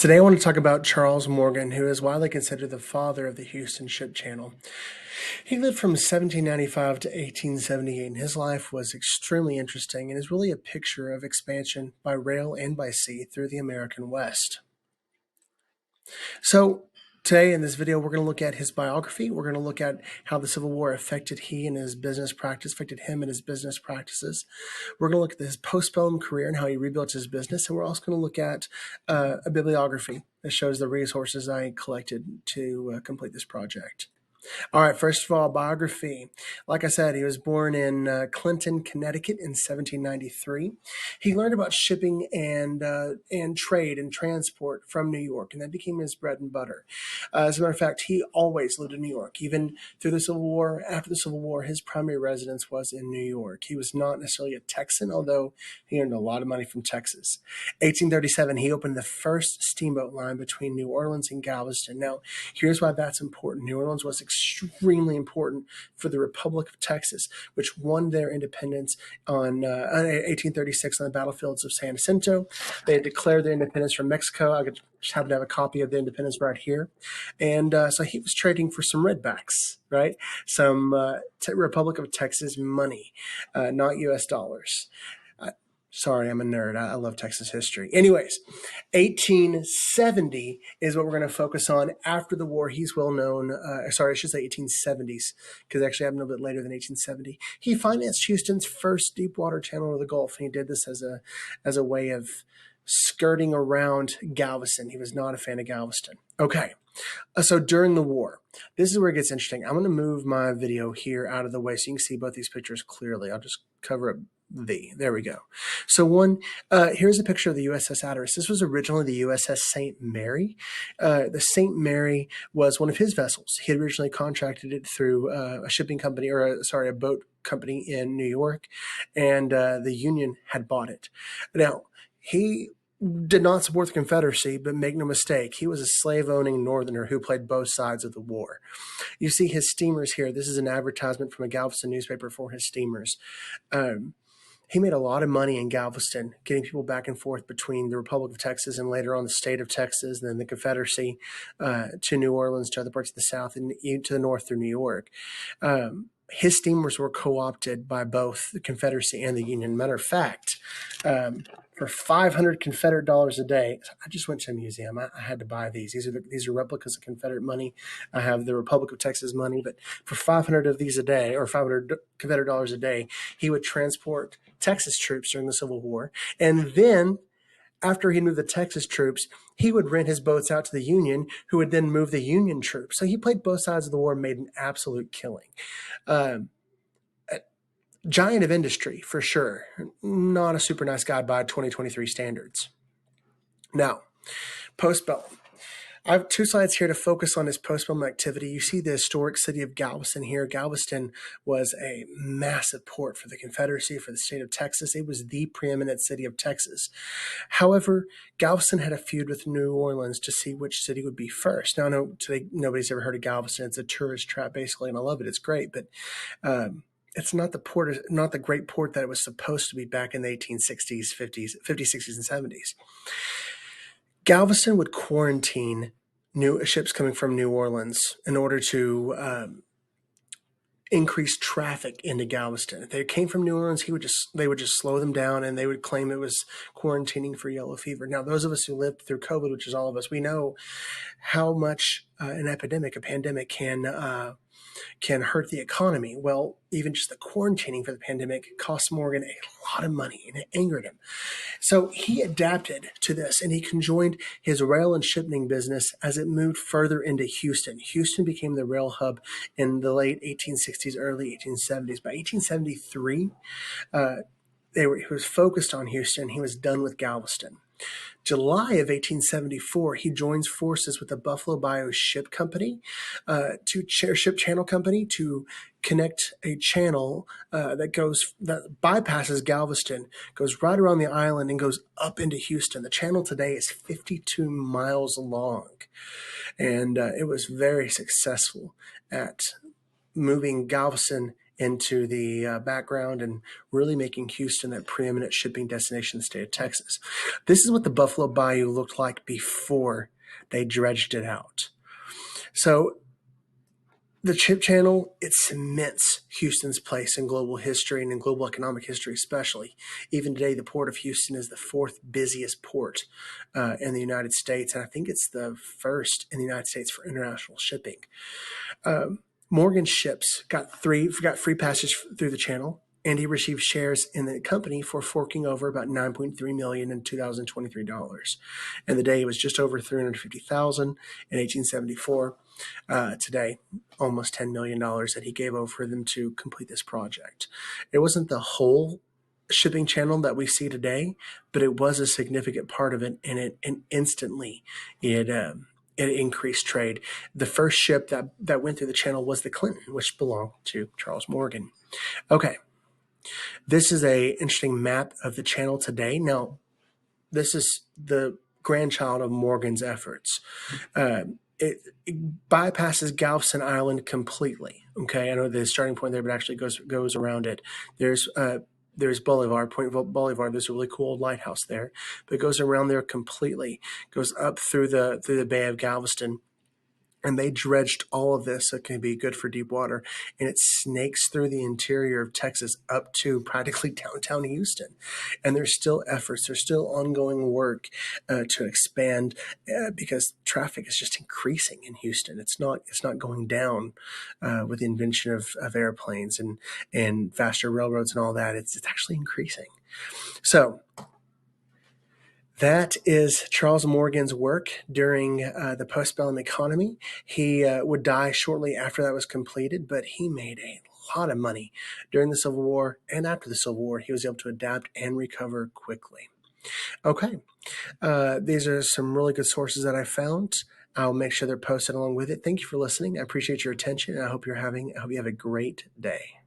Today, I want to talk about Charles Morgan, who is widely considered the father of the Houston Ship Channel. He lived from 1795 to 1878, and his life was extremely interesting and is really a picture of expansion by rail and by sea through the American West. So, today in this video, we're going to look at his biography. We're going to look at how the Civil War affected him and his business practices. We're going to look at his postbellum career and how he rebuilt his business. And we're also going to look at a bibliography that shows the resources I collected to complete this project. All right, first of all, biography. Like I said, he was born in Clinton, Connecticut in 1793. He learned about shipping and trade and transport from New York, and that became his bread and butter. As a matter of fact, he always lived in New York. Even through the Civil War, after the Civil War, his primary residence was in New York. He was not necessarily a Texan, although he earned a lot of money from Texas. 1837, he opened the first steamboat line between New Orleans and Galveston. Now, here's why that's important. New Orleans was extremely important for the Republic of Texas, which won their independence on 1836 on the battlefields of San Jacinto. They had declared their independence from Mexico. I just happen to have a copy of the independence right here. And so he was trading for some redbacks, right? Some Republic of Texas money, not U.S. dollars. Sorry, I'm a nerd. I love Texas history. Anyways, 1870 is what we're going to focus on. After the war, he's well known. Sorry, I should say 1870s, because it actually happened a little bit later than 1870. He financed Houston's first deep water channel of the Gulf, and he did this as a way of skirting around Galveston. He was not a fan of Galveston. Okay. So during the war, this is where it gets interesting. I'm going to move my video here out of the way so you can see both these pictures clearly. I'll just cover up there we go. So here's a picture of the USS Hatteras. This was originally the USS St. Mary. The St. Mary was one of his vessels. He had originally contracted it through a shipping company, a boat company in New York, and the Union had bought it. Now, he did not support the Confederacy, but make no mistake, he was a slave-owning Northerner who played both sides of the war. You see his steamers here. This is an advertisement from a Galveston newspaper for his steamers. He made a lot of money in Galveston, getting people back and forth between the Republic of Texas and later on the state of Texas, and then the Confederacy to New Orleans, to other parts of the South, and to the north through New York. His steamers were co-opted by both the Confederacy and the Union. Matter of fact, for 500 Confederate dollars a day, I just went to a museum. I had to buy these. These are replicas of Confederate money. I have the Republic of Texas money, but for 500 of these a day, or 500 Confederate dollars a day, he would transport Texas troops during the Civil War, and then after he moved the Texas troops, he would rent his boats out to the Union, who would then move the Union troops. So he played both sides of the war and made an absolute killing. Giant of industry, for sure. Not a super nice guy by 2023 standards. Now, postbellum. I have two slides here to focus on his postbellum activity. You see the historic city of Galveston here. Galveston was a massive port for the Confederacy, for the state of Texas. It was the preeminent city of Texas. However, Galveston had a feud with New Orleans to see which city would be first. Now, I know today nobody's ever heard of Galveston. It's a tourist trap, basically, and I love it. It's great, but it's not the great port that it was supposed to be back in the 1860s, 50s, 60s, and 70s. Galveston would quarantine new ships coming from New Orleans in order to increase traffic into Galveston. If they came from New Orleans, they would just slow them down, and they would claim it was quarantining for yellow fever. Now, those of us who lived through COVID, which is all of us, we know how much a pandemic can hurt the economy. Well, even just the quarantining for the pandemic cost Morgan a lot of money, and it angered him. So he adapted to this, and he conjoined his rail and shipping business as it moved further into Houston. Houston became the rail hub in the late 1860s, early 1870s. By 1873, he was focused on Houston. He was done with Galveston. July of 1874, he joins forces with the Buffalo Bayou Ship Company, Ship Channel Company, to connect a channel that bypasses Galveston, goes right around the island, and goes up into Houston. The channel today is 52 miles long, and it was very successful at moving Galveston into the background and really making Houston that preeminent shipping destination in the state of Texas. This is what the Buffalo Bayou looked like before they dredged it out. So the Chip Channel, it cements Houston's place in global history and in global economic history especially. Even today, the Port of Houston is the fourth busiest port in the United States, and I think it's the first in the United States for international shipping. Morgan Ships got free passage through the channel, and he received shares in the company for forking over about $9.3 million in 2023 dollars. And the day it was just over $350,000 in 1874. Today, almost $10 million that he gave over for them to complete this project. It wasn't the whole shipping channel that we see today, but it was a significant part of it, and instantly it increased trade. The first ship that went through the channel was the Clinton, which belonged to Charles Morgan. Okay, this is a interesting map of the channel today. Now, this is the grandchild of Morgan's efforts. It bypasses Galveston Island completely. Okay, I know the starting point there, but actually goes around it. There's Bolivar, Point Bolivar. There's a really cool lighthouse there, but it goes around there completely. Goes up through the Bay of Galveston, and they dredged all of this so it can be good for deep water, and it snakes through the interior of Texas up to practically downtown Houston. And there's still efforts, there's still ongoing work to expand because traffic is just increasing in Houston. It's not going down with the invention of airplanes and faster railroads and all that. It's actually increasing. So that is Charles Morgan's work during the postbellum economy. He would die shortly after that was completed, but he made a lot of money during the Civil War and after the Civil War. He was able to adapt and recover quickly. Okay, these are some really good sources that I found. I'll make sure they're posted along with it. Thank you for listening. I appreciate your attention, and I hope you have a great day.